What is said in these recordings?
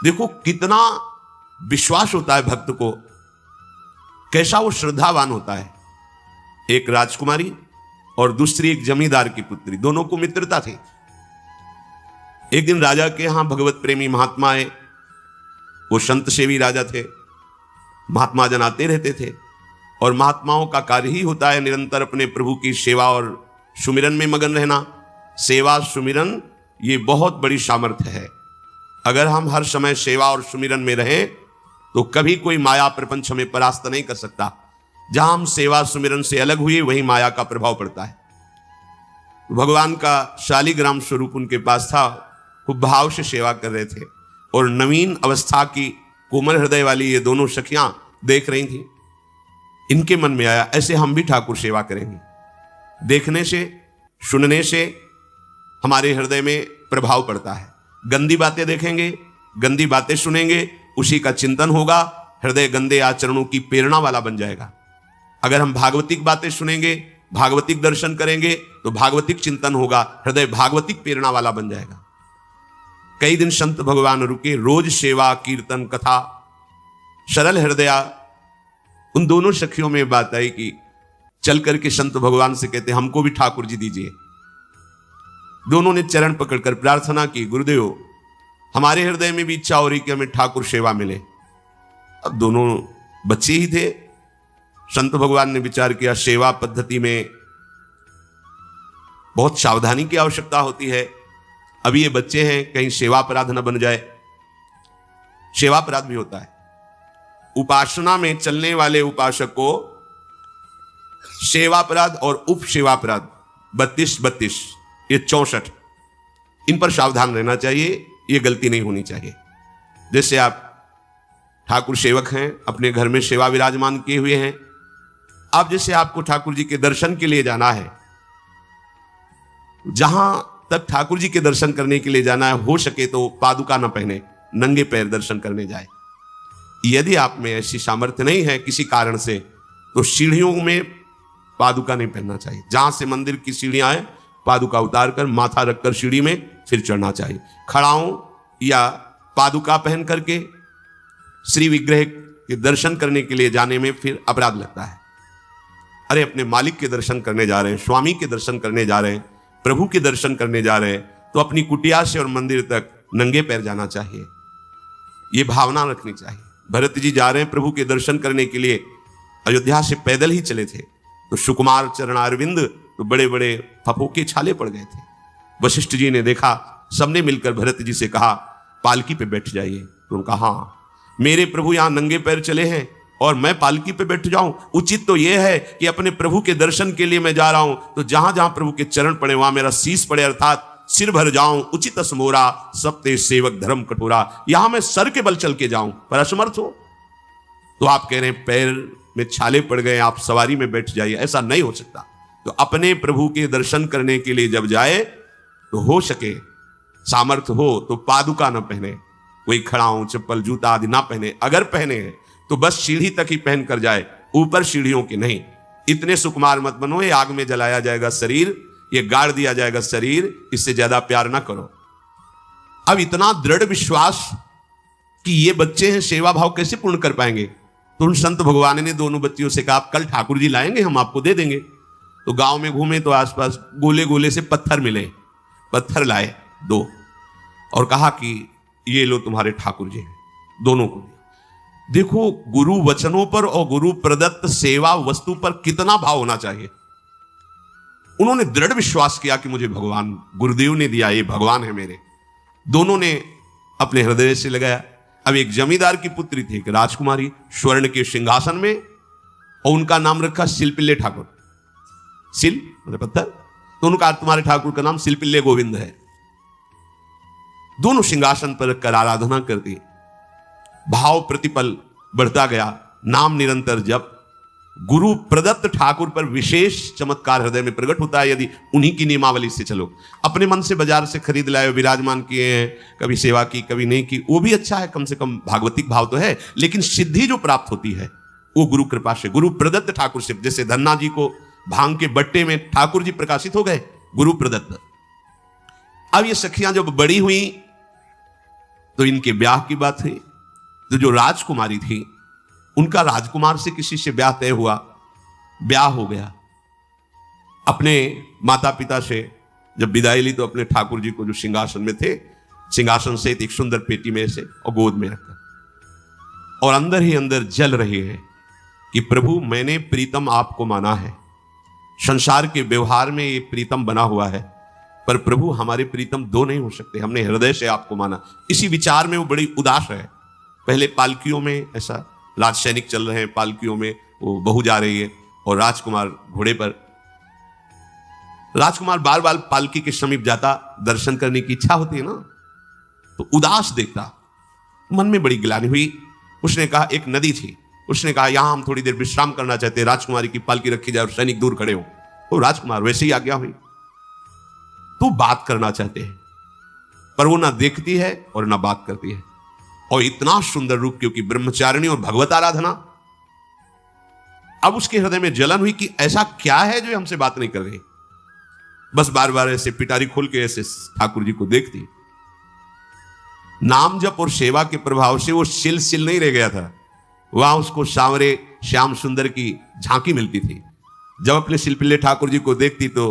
देखो कितना विश्वास होता है भक्त को, कैसा वो श्रद्धावान होता है। एक राजकुमारी और दूसरी एक जमींदार की पुत्री, दोनों को मित्रता थी। एक दिन राजा के यहां भगवत प्रेमी महात्मा आए। वो संत सेवी राजा थे। महात्मा जन आते रहते थे और महात्माओं का कार्य ही होता है निरंतर अपने प्रभु की सेवा और सुमिरन में मगन रहना। सेवा सुमिरन ये बहुत बड़ी सामर्थ्य है। अगर हम हर समय सेवा और सुमिरन में रहें तो कभी कोई माया प्रपंच हमें परास्त नहीं कर सकता। जहां हम सेवा सुमिरन से अलग हुए वहीं माया का प्रभाव पड़ता है। भगवान का शालिग्राम स्वरूप उनके पास था। खूब भाव से सेवा कर रहे थे और नवीन अवस्था की कोमल हृदय वाली ये दोनों सखियां देख रही थी। इनके मन में आया ऐसे हम भी ठाकुर सेवा करेंगे। देखने से सुनने से हमारे हृदय में प्रभाव पड़ता है। गंदी बातें देखेंगे, गंदी बातें सुनेंगे, उसी का चिंतन होगा, हृदय गंदे आचरणों की प्रेरणा वाला बन जाएगा। अगर हम भागवतिक बातें सुनेंगे, भागवतिक दर्शन करेंगे तो भागवतिक चिंतन होगा, हृदय भागवतिक प्रेरणा वाला बन जाएगा। कई दिन संत भगवान रुके, रोज सेवा कीर्तन कथा, सरल हृदया। उन दोनों सखियों में बात आई कि चल करके संत भगवान से कहते हमको भी ठाकुर जी दीजिए। दोनों ने चरण पकड़कर प्रार्थना की, गुरुदेव हमारे हृदय में भी इच्छा हो रही कि हमें ठाकुर सेवा मिले। अब दोनों बच्चे ही थे। संत भगवान ने विचार किया सेवा पद्धति में बहुत सावधानी की आवश्यकता होती है। अभी ये बच्चे हैं, कहीं सेवा अपराध न बन जाए। सेवा अपराध भी होता है। उपासना में चलने वाले उपासक को सेवा अपराध और उप सेवा अपराध 32 ये 64, इन पर सावधान रहना चाहिए। ये गलती नहीं होनी चाहिए। जैसे आप ठाकुर सेवक हैं, अपने घर में सेवा विराजमान किए हुए हैं। आप जैसे आपको ठाकुर जी के दर्शन के लिए जाना है, जहां तक ठाकुर जी के दर्शन करने के लिए जाना है, हो सके तो पादुका न पहने, नंगे पैर दर्शन करने जाए। यदि आप में ऐसी सामर्थ्य नहीं है किसी कारण से, तो सीढ़ियों में पादुका नहीं पहनना चाहिए। जहां से मंदिर की सीढ़ियां हैं, पादुका उतार कर माथा रखकर सीढ़ी में फिर चढ़ना चाहिए। खड़ाओं या पादुका पहन करके श्री विग्रह के दर्शन करने के लिए जाने में फिर अपराध लगता है। अरे अपने मालिक के दर्शन करने जा रहे हैं, स्वामी के दर्शन करने जा रहे हैं, प्रभु के दर्शन करने जा रहे हैं, तो अपनी कुटिया से और मंदिर तक नंगे पैर जाना चाहिए। ये भावना रखनी चाहिए। भरत जी जा रहे हैं प्रभु के दर्शन करने के लिए, अयोध्या से पैदल ही चले थे, तो सुकुमार चरणारविंद तो बड़े बड़े फफों के छाले पड़ गए थे। वशिष्ठ जी ने देखा, सबने मिलकर भरत जी से कहा पालकी पे बैठ जाइए। तो उनका हाँ, मेरे प्रभु यहां नंगे पैर चले हैं और मैं पालकी पे बैठ जाऊं? उचित तो यह है कि अपने प्रभु के दर्शन के लिए मैं जा रहा हूं, तो जहां जहां प्रभु के चरण पड़े वहां मेरा शीश पड़े, अर्थात सिर भर जाऊं। उचित असमोरा सप्ते सेवक धर्म कठोरा। यहां मैं सर के बल चल के जाऊं, पर असमर्थ हो। तो आप कह रहे हैं पैर में छाले पड़ गए, आप सवारी में बैठ जाइए। ऐसा नहीं हो सकता। तो अपने प्रभु के दर्शन करने के लिए जब जाए तो हो सके, सामर्थ्य हो तो पादुका न पहने, कोई खड़ाऊं चप्पल जूता आदि ना पहने। अगर पहने हैं तो बस सीढ़ी तक ही पहन कर जाए, ऊपर सीढ़ियों की नहीं। इतने सुकुमार मत बनो, ये आग में जलाया जाएगा शरीर, ये गाड़ दिया जाएगा शरीर, इससे ज्यादा प्यार ना करो। अब इतना दृढ़ विश्वास कि ये बच्चे हैं, सेवा भाव कैसे पूर्ण कर पाएंगे? तो उन संत भगवान ने दोनों बच्चियों से कहा कल ठाकुर जी लाएंगे, हम आपको दे देंगे। तो गांव में घूमे तो आसपास गोले गोले से पत्थर मिले, पत्थर लाए 2 और कहा कि ये लो तुम्हारे ठाकुर जी हैं। दोनों को देखो, गुरु वचनों पर और गुरु प्रदत्त सेवा वस्तु पर कितना भाव होना चाहिए। उन्होंने दृढ़ विश्वास किया कि मुझे भगवान गुरुदेव ने दिया, ये भगवान है मेरे। दोनों ने अपने हृदय से लगाया। अब एक जमींदार की पुत्री थी, एक राजकुमारी, स्वर्ण के सिंहासन में, और उनका नाम रखा शिलपिल्ले ठाकुर। शिल मतलब पत्थर, तो उनका तुम्हारे ठाकुर का नाम शिलपिल्ले गोविंद है। दोनों सिंहासन पर रखकर आराधना करती। भाव प्रतिपल बढ़ता गया, नाम निरंतर जप। गुरु प्रदत्त ठाकुर पर विशेष चमत्कार हृदय में प्रकट होता है यदि उन्हीं की नियमावली से चलो। अपने मन से बाजार से खरीद लाए, विराजमान किए हैं, कभी सेवा की कभी नहीं की, वो भी अच्छा है, कम से कम भागवतिक भाव तो है। लेकिन सिद्धि जो प्राप्त होती है वो गुरु कृपा से, गुरु प्रदत्त ठाकुर से। जैसे धन्ना जी को भांग के बट्टे में ठाकुर जी प्रकाशित हो गए, गुरु प्रदत्त। अब ये सखियां जब बड़ी हुई तो इनके ब्याह की बात हुई। तो जो राजकुमारी थी उनका राजकुमार से किसी से ब्याह तय हुआ, ब्याह हो गया। अपने माता पिता से जब विदाई ली तो अपने ठाकुर जी को जो सिंहासन में थे, सिंहासन से एक सुंदर पेटी में से और गोद में रखकर, और अंदर ही अंदर जल रही है कि प्रभु मैंने प्रीतम आपको माना है, संसार के व्यवहार में ये प्रीतम बना हुआ है, पर प्रभु हमारे प्रीतम दो नहीं हो सकते, हमने हृदय से आपको माना। इसी विचार में वो बड़ी उदास है। पहले पालकियों में ऐसा राज सैनिक चल रहे हैं, पालकियों में वो बहू जा रही है और राजकुमार घोड़े पर। राजकुमार बार बार पालकी के समीप जाता, दर्शन करने की इच्छा होती है ना, तो उदास देखता, मन में बड़ी गिलानी हुई। उसने कहा, एक नदी थी, उसने कहा यहां हम थोड़ी देर विश्राम करना चाहते हैं, राजकुमारी की पालकी रखी जाए और सैनिक दूर खड़े हो। तो राजकुमार वैसे ही आज्ञा हुई। तो बात करना चाहते हैं पर वो ना देखती है और ना बात करती है, और इतना सुंदर रूप, क्योंकि ब्रह्मचारिणी और भगवत आराधना। अब उसके हृदय में जलन हुई कि ऐसा क्या है जो हमसे बात नहीं कर रही। बस बार बार ऐसे पिटारी खोल के ऐसे ठाकुर जी को देखती। नाम जप और सेवा के प्रभाव से वो सिल नहीं रह गया था, वहां उसको सांवरे श्याम सुंदर की झांकी मिलती थी। जब अपने शिल्पिल्ले ठाकुर जी को देखती तो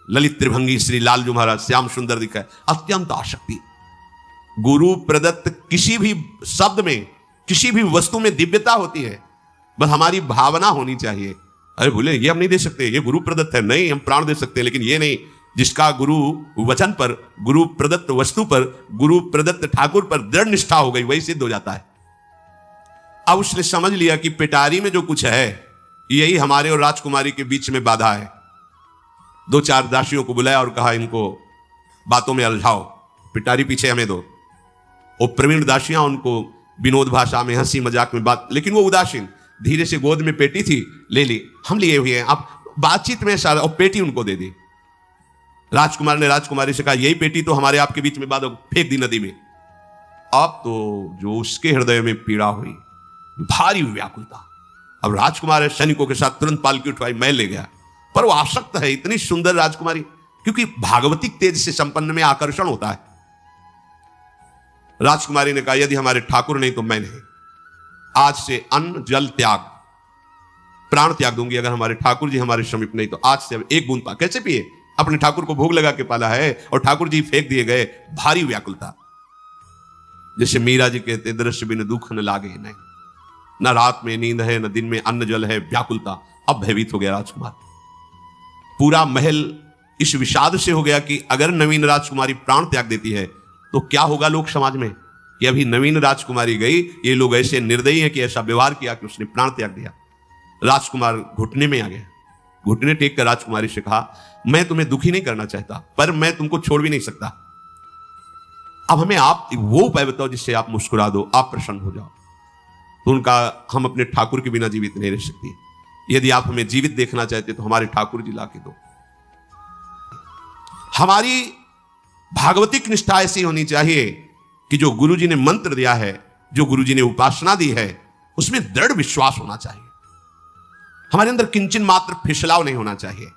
ललित त्रिभंगी श्री लालजू महाराज श्याम सुंदर दिखाए, अत्यंत आसक्ति। गुरु प्रदत्त किसी भी शब्द में, किसी भी वस्तु में दिव्यता होती है, बस हमारी भावना होनी चाहिए। अरे बोले ये हम नहीं दे सकते, ये गुरु प्रदत्त है, नहीं हम प्राण दे सकते, लेकिन ये नहीं। जिसका गुरु वचन पर, गुरु प्रदत्त वस्तु पर, गुरु प्रदत्त ठाकुर पर दृढ़ निष्ठा हो गई, वही सिद्ध हो जाता है। अब उसने समझ लिया कि पिटारी में जो कुछ है यही हमारे और राजकुमारी के बीच में बाधा है। दो चार दासियों को बुलाया और कहा इनको बातों में उलझाओ, पिटारी पीछे हमें दो। और प्रवीण दासियां उनको विनोद भाषा में, हंसी मजाक में बात, लेकिन वो उदासीन। धीरे से गोद में पेटी थी, ले ली, हम लिए हुए हैं, आप बातचीत में सारा, और पेटी उनको दे दी। राजकुमार ने राजकुमारी से कहा यही पेटी तो हमारे आपके बीच में बात, फेंक दी नदी में। अब तो जो उसके हृदय में पीड़ा हुई, भारी व्याकुलता। अब राजकुमार है, सैनिकों के साथ तुरंत पालकी उठवाई, मैं ले गया। पर वो आसक्त है, इतनी सुंदर राजकुमारी, क्योंकि भागवतिक तेज से संपन्न में आकर्षण होता है। राजकुमारी ने कहा यदि हमारे ठाकुर नहीं तो मैं नहीं, आज से अन्न जल त्याग, प्राण त्याग दूंगी अगर हमारे ठाकुर जी हमारे समीप नहीं तो। आज से अब एक बूंद पा, कैसे पिए, अपने ठाकुर को भोग लगा के पाला है और ठाकुर जी फेंक दिए गए। भारी व्याकुलता, जैसे मीरा जी कहते दृश्य बिन दुख न लागे, नहीं, न रात में नींद है न दिन में अन्न जल है, व्याकुलता। अब भयभीत हो गया राजकुमार। पूरा महल इस विषाद से हो गया कि अगर नवीन राजकुमारी प्राण त्याग देती है तो क्या होगा लोक समाज में, कि अभी नवीन राजकुमारी गई, ये लोग ऐसे निर्दयी हैं कि ऐसा व्यवहार किया कि उसने प्राण त्याग दिया। राजकुमार घुटने में आ गया, घुटने टेक कर राजकुमारी से कहा मैं तुम्हें दुखी नहीं करना चाहता, पर मैं तुमको छोड़ भी नहीं सकता। अब हमें आप वो उपाय बताओ जिससे आप मुस्कुरा दो, आप प्रसन्न हो जाओ। तो उनका, हम अपने ठाकुर के बिना जीवित नहीं रह सकती, यदि आप हमें जीवित देखना चाहते तो हमारे ठाकुर जी ला के दो। हमारी भागवतिक निष्ठा ऐसी होनी चाहिए कि जो गुरु जी ने मंत्र दिया है, जो गुरु जी ने उपासना दी है, उसमें दृढ़ विश्वास होना चाहिए। हमारे अंदर किंचन मात्र फिसलाव नहीं होना चाहिए।